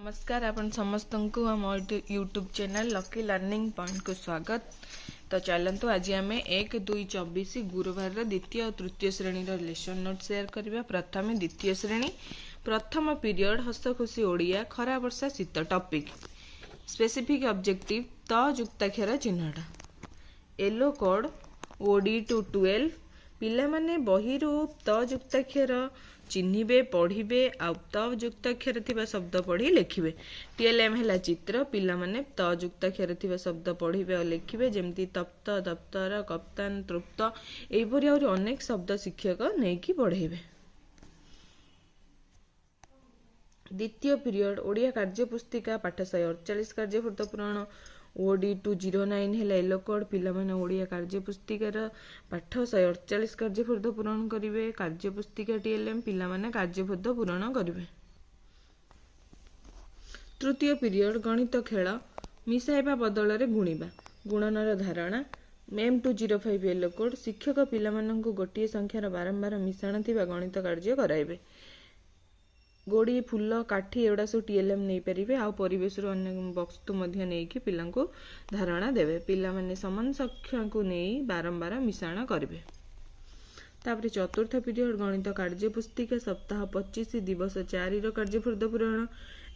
नमस्कार आपण समस्त को आम YouTube channel lucky learning point को स्वागत। तो चलतु आज आम 1-2-24 गुरुवार द्वितीय और तृतीय श्रेणी लेसन नोट शेयर करबा। प्रथम द्वितीय श्रेणी प्रथम पीरियड हस खुशी ओडिया खरा वर्षा शीत टॉपिक स्पेसिफिक ऑब्जेक्टिव त युक्ताक्षर चिन्हटा येलो कोड ओडी टू 12 पिला माने बही त युक्ताक्षर चिन्हिबे पढ़िबे आ त युक्ताक्षर थिबा शब्द पढ़ी लिखिबे। टीएलएम हैला चित्र पिला माने त युक्ताक्षर थिबा शब्द पढ़िबे और लिखिबे जेमती तप्त दप्तर कप्तान तृप्त एपरि और अनेक शब्द शिक्षक नेकी पढ़ेबे। द्वितीय पीरियड ओडिया कार्य पुस्तिका पाठ 148 कार्यफूर्त पुराण ओडी 209 है येलो कोड पिला माने ओडिया कार्य पुस्तिकार पाठ 148 कार्यफूर्त पूरण करिवे। कार्य पुस्तिका टीएलएम पिला माने कार्यफूर्त पूरण करिवे। तृतीय पीरियड गणित खेल मिसाइबा बदल रे गुणिबा गुणनर धारणा M205 येलो कोड शिक्षक पिला माननकु गोटिए संख्यार बारंबार मिश्रण थिबा गणित कार्य कराइबे। गोड़ी फूल काठी एवडा सब टीएलएम नहीं पारे आ परिवेश अन्य वस्तु नहीं कि पिला धारणा देवे। पिला माने समान संख्या को नहीं बारंबार मिश्रण करेंगे। तापर चतुर्थ पीरियड गणित कार्य पुस्तिका सप्ताह 25 दिवस 4 कार्यफूर्त पूरण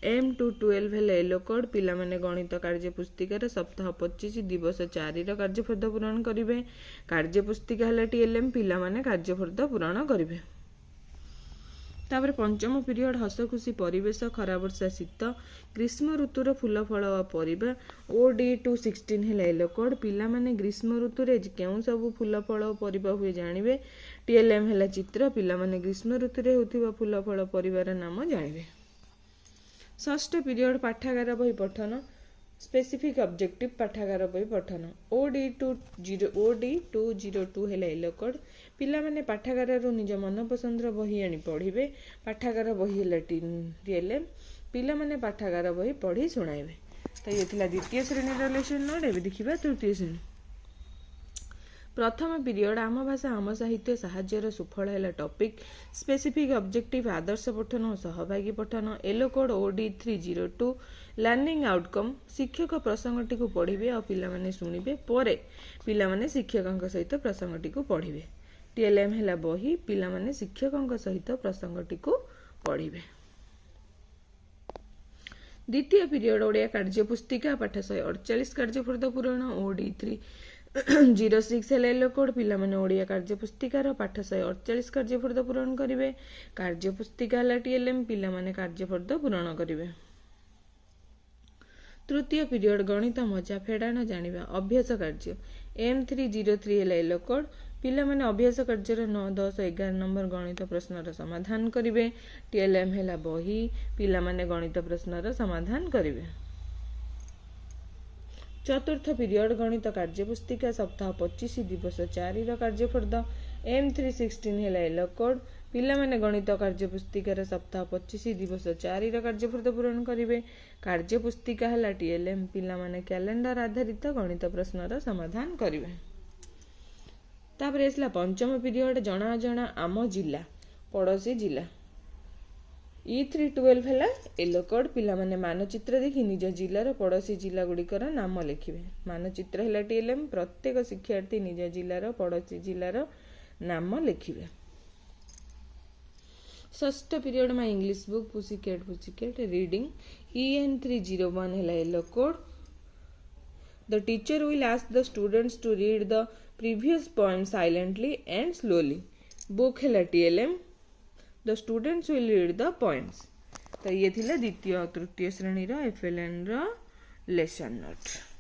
M212 है येलो कोड पिला माने गणित कार्य पुस्तिकार सप्ताह 25 दिवस 4 कार्यफूर्त पूरण करेंगे। कार्य पुस्तिका है टीएलएम पिला माने कार्यफूर्त पूरण करेंगे। तापर पंचम पीरियड हस खुशी परिवेश खरा वर्षा शीत ग्रीष्म ऋतुर फूल फल परिबा ओडी 216 है येलो कोड पिला माने ग्रीष्म ऋतु रे केउ सब फूल फल परिबा हुए जानिबे। टीएलएम है चित्र पिला माने ग्रीष्म ऋतु रे होतिबा फूल फल परिवार नाम जानिबे। षष्ठ पीरियड पाठागार बही पठन स्पेसिफिक ऑब्जेक्टिव पाठागार बही पठन ओडी 202 है येलो कोड पिला माने पाठागार निज मन पसंद बही आनी पढ़िबे। पाठागार बही है टीएलएम पिला माने पाठागार बही पढ़ी सुनाइबे। तो ये थिला द्वितीय श्रेणी लेसन नोट। एबे देखिबा तृतीय श्रेणी प्रथम पीरियड आम भाषा आम साहित्य साहाय्यर सुफल है टॉपिक स्पेसिफिक ऑब्जेक्टिव आदर्श पठन और सहभागी पठन yellow code OD 302 learning outcome शिक्षक प्रसंगटी को पढ़िबे और पिला माने सुनिबे परे पिला माने शिक्षकक सहित प्रसंगटी को पढ़िबे। टीएलएम है बही पिला माने शिक्षकक सहित प्रसंगटी को पढ़िबे। द्वितीय पीरियड ओडिया कार्य पुस्तिका पाठ 148 कार्यफूर्त पूरण ओडी 306 है येलो कोड पिला माने ओडिया कार्य पुस्तिकार पाठ 148 कार्यफूर्त पूरण करिवे। कार्य पुस्तिका है टीएलएम पिला माने कार्यफूर्त पूरण करिवे। तृतीय पीरियड गणित मजा फेडाण जानिबा अभ्यास कार्य M303 है येलो कोड पिला माने अभ्यास कार्यर 9, 10, 11 नंबर गणित प्रश्नर समाधान करिवे। टीएलएम है बही पिला माने गणित प्रश्नर समाधान करिवे। चतुर्थ पीरियड गणित कार्य पुस्तिका सप्ताह 25 दिवस 4 कार्यफूर्त M316 है येलो कोड पिला माने गणित कार्य पुस्तिकार सप्ताह 25 दिवस 4 कार्यफूर्त पूरण करिवे। कार्य पुस्तिका है टीएलएम पिला माने कैलेंडर आधारित गणित प्रश्नर समाधान करिवे। तापर एसला पंचम पीरियड जना अजना आम जिला पड़ोसी जिला E312 है येलो कोड पिला माने मानचित्र देखि निज जिलार पड़ोसी जिला गुड़िकर नाम लिखिबे। मानचित्र है टीएलएम प्रत्येक शिक्षार्थी निज जिलार पड़ोसी जिलार नाम लिखिबे। षष्ठ period my English book pussycat reading EN301 है yellow code The teacher will ask the students to read the previous poem silently and slowly. Book है TLM The students will read the poems. तो ये थिला द्वितीय तृतीय श्रेणी FLN lesson note.